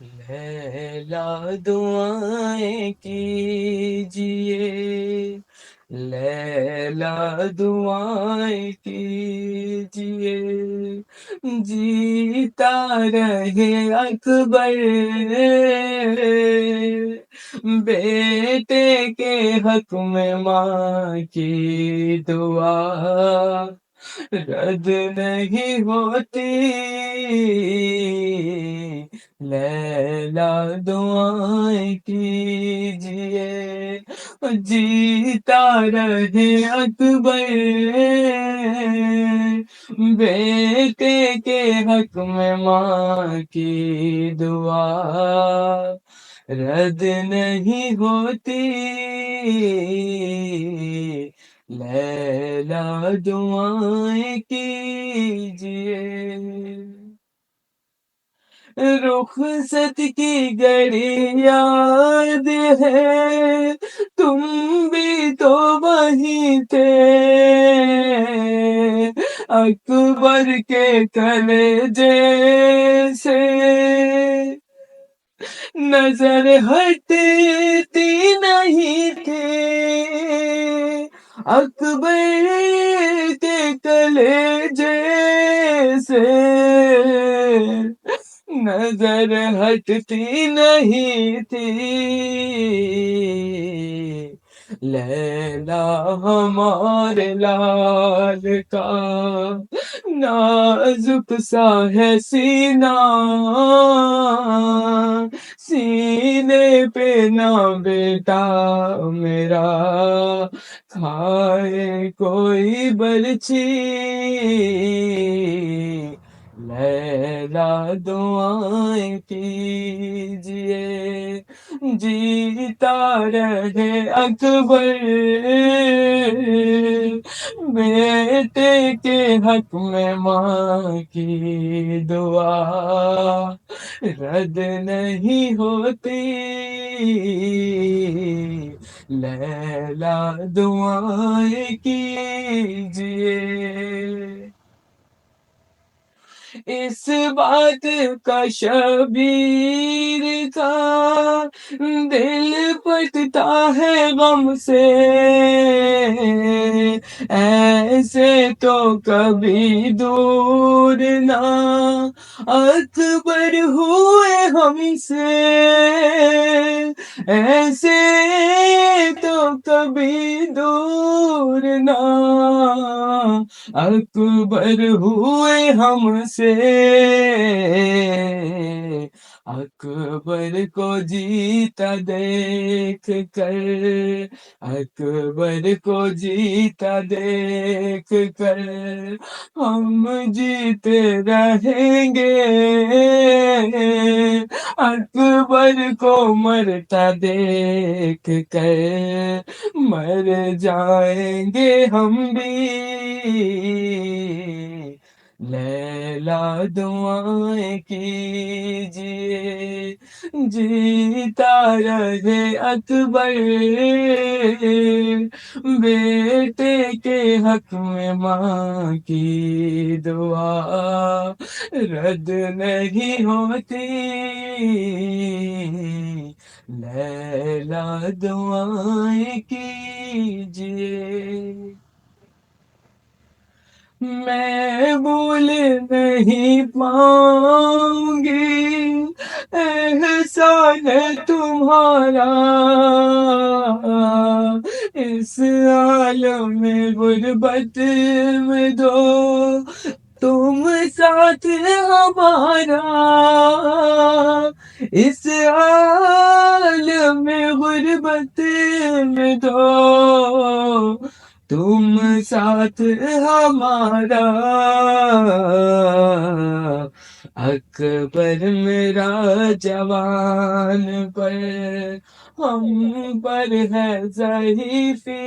लैला दुआएं कीजिए, लैला दुआएं कीजिए, जीता रहे अकबर, बेटे के हक में माँ की दुआ रद्द नहीं होती। लैला दुआएं कीजिए, जीता रहे अकबर, बेटे के हक में माँ की दुआ रद्द नहीं होती। लैला दुआएं कीजिए। रुखसत की घड़ी याद है, तुम भी तो वहीं थे, अकबर के कलेजे से नजर हटती नहीं थी, अकबर के कलेजे से नजर हटती नहीं थी। लैला हमारे लाल का नाजुक सा है सीना, सीने पे ना बेटा मेरा खाए कोई बरछी। लैला दुआएं कीजिए, जीता रहे अकबर, बेटे के हक में माँ की दुआ रद्द नहीं होती। लैला दुआएं कीजिए। इस बात का शबीर का दिल फटता है गम से, ऐसे तो कभी दूर ना अकबर हुए हमसे, ऐसे तो कभी दूर ना अकबर हुए हमसे। अकबर को जीता देख कर, अकबर को जीता देख कर हम जीते रहेंगे, अकबर को मरता देख कर मर जाएंगे हम भी। लैला दुआएं कीजिए, जीता रहे अकबर, बेटे के हक में माँ की दुआ रद्द नहीं होती। लैला दुआएं कीजिए। मैं भूल नहीं पाऊंगी एहसान तुम्हारा, इस आलम में गुर्बत में दो तुम साथ हमारा, इस आलम में गुर्बत में दो तुम साथ हमारा। अकबर मेरा जवान पर हम पर है ज़रीफ़ी,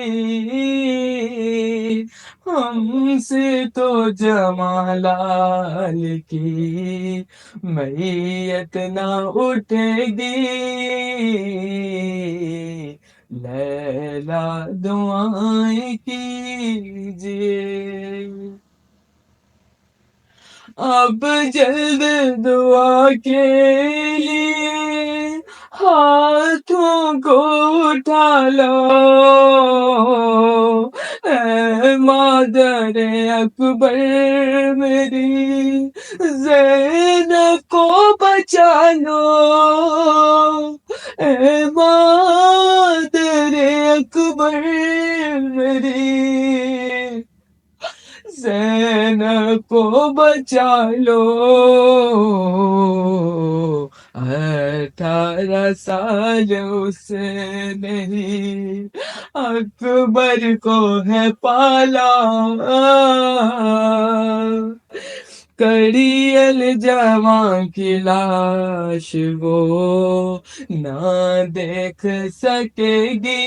हमसे तो जमालाल की मैयत ना उठेगी। लैला दुआएं कीजिए। अब जल्द दुआ के लिए हाथों को उठा लो ऐ मादर अकबर मेरी, ज़ैनब को बचा लो ऐ मादर अकबर मेरी, ज़ैनब को बचा लो। 18 साल उसने ही अकबर को है पाला, कड़ियल जवां की लाश वो ना देख सकेगी,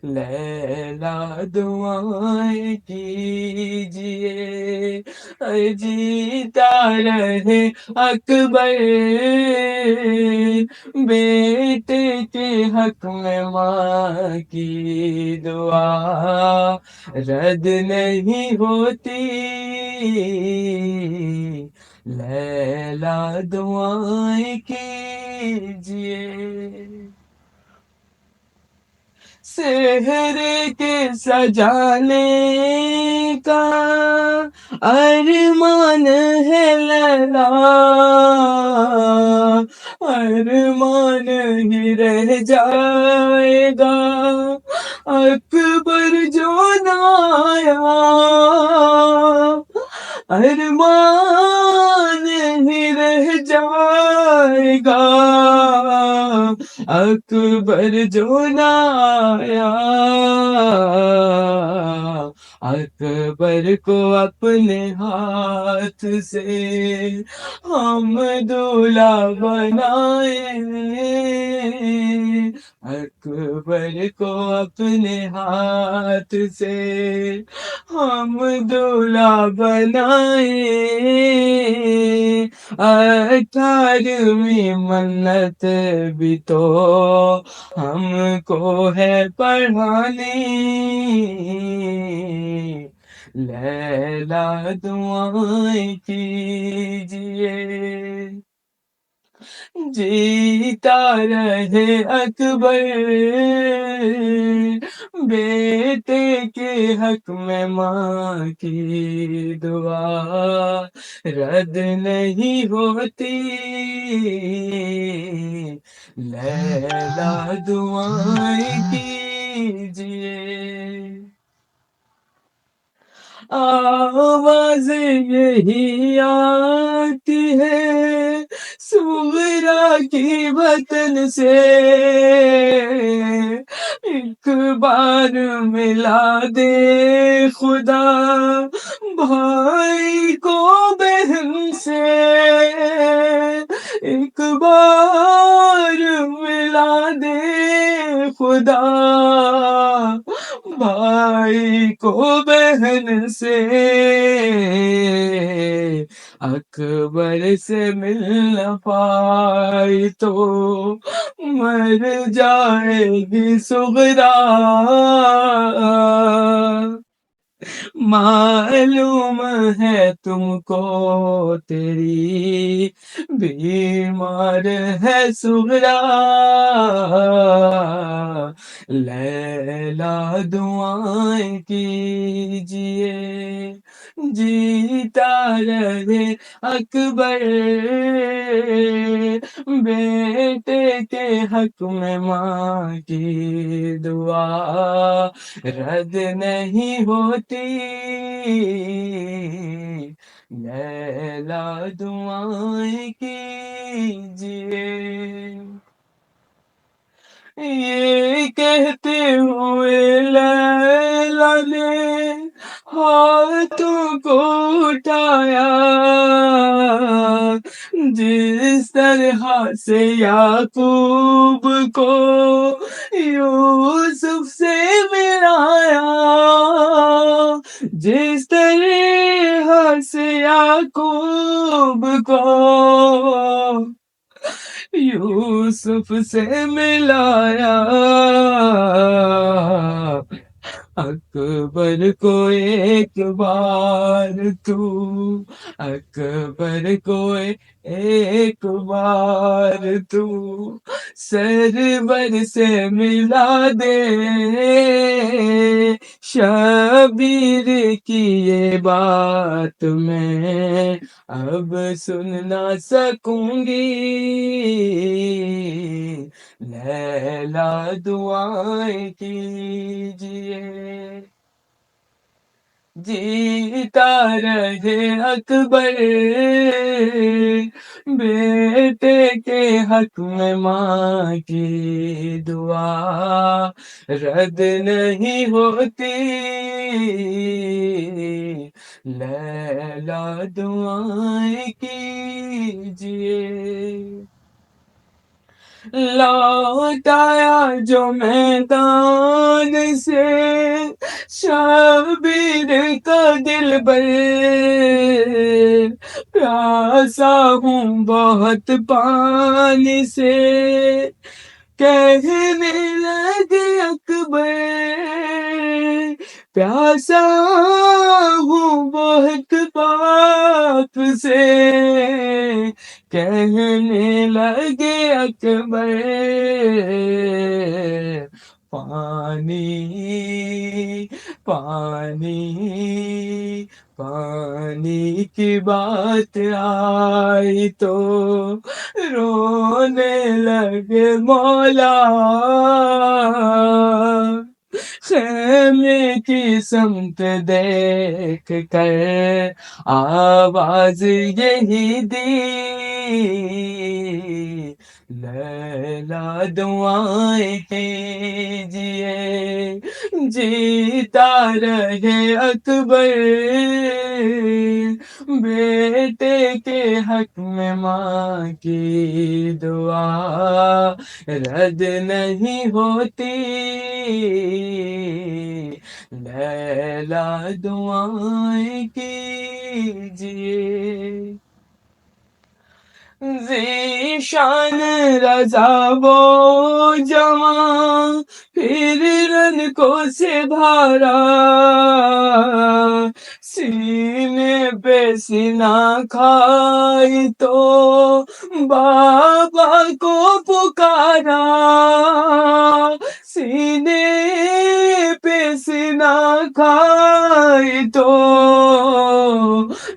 लैला दुआएं कीजिए जीता रहे अकबर, बेटे के हक में माँ की दुआ रद्द नहीं होती, लैला दुआएं कीजिए। सेहरे के सजाने का अरमान है लैला, अरमान ही रह जाएगा अकबर जो ना आया, अरमान ही रह जाएगा अकबर जो ना आया। अकबर को अपने हाथ से हम दूल्हा बनाए, अकबर को अपने हाथ से हम दूल्हा बनाए, 18वीं मन्नत भी तो हमको है पढ़ानी, लैला दुआएं कीजिए। जीता रहे अकबर, बेटे के हक में माँ की दुआ रद्द नहीं होती, लैला दुआएं कीजिए। आवाज यही आती है सुगरा की वतन से, एक बार मिला दे खुदा भाई को बहन से, एक बार मिला दे खुदा भाई को बहन से, अकबर से मिल न पाई तो मर जाएगी सुगरा, मालूम है तुमको तेरी बीमार है सुगरा, लैला दुआएं कीजिए। जीता रहे अकबर, बेटे के हक में माँ की दुआ रद्द नहीं होती, लैला दुआएं कीजिए। ये कहते हुए लैला ने हाथों को उठाया, जिस तरह से याकूब को यूसुफ से मिलाया, जिस तरह से याकूब को यूसुफ से मिलाया, अकबर को एक बार तू, अकबर को एक बार तू सरवर से मिला दे, शबीर की ये बात मैं अब सुन ना सकूंगी, लैला दुआएं कीजिए। जीता रहे अकबर, बेटे के हक में माँ की दुआ रद्द नहीं होती, लैला दुआएं कीजिए। लौट आया जो मैदान से शबीर का दिलबर, प्यासा हूँ बहुत पानी से, कहने लगे अकबर, प्यासा हूँ बहुत पाप से, कहने लगे अकबर, पानी पानी पानी की बात आई तो रोने लगे मौला, खेमे की समत देख कर आवाज यही दी, लैला दुआएं कीजिए। जीता रहे अकबर, बेटे के हक में माँ की दुआ रद्द नहीं होती, लैला दुआएं कीजिए। ज़ीशान रज़ा वो जवां फिर रन को से भारा, सीने पे सीना खाई तो बाबा को पुकारा, सीने पे सीना खाई तो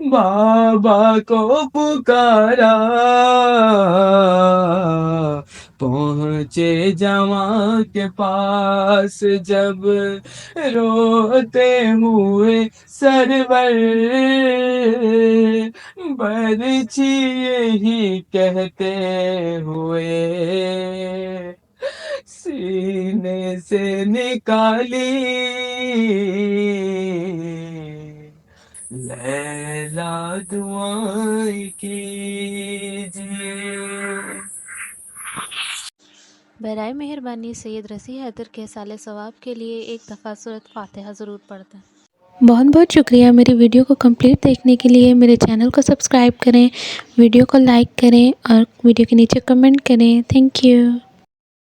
बाबा को पुकारा, पहुँचे जवां के पास जब रोते हुए सरवर, बरछी यही कहते हुए सीने से निकाली, लैला दुआएं कीजिए। बराए मेहरबानी सैयद रसी हैदर के साले सवाब के लिए एक दफ़ा सूरत फातिहा ज़रूर पढ़ दें। बहुत बहुत शुक्रिया मेरी वीडियो को कंप्लीट देखने के लिए। मेरे चैनल को सब्सक्राइब करें, वीडियो को लाइक करें और वीडियो के नीचे कमेंट करें। Thank you.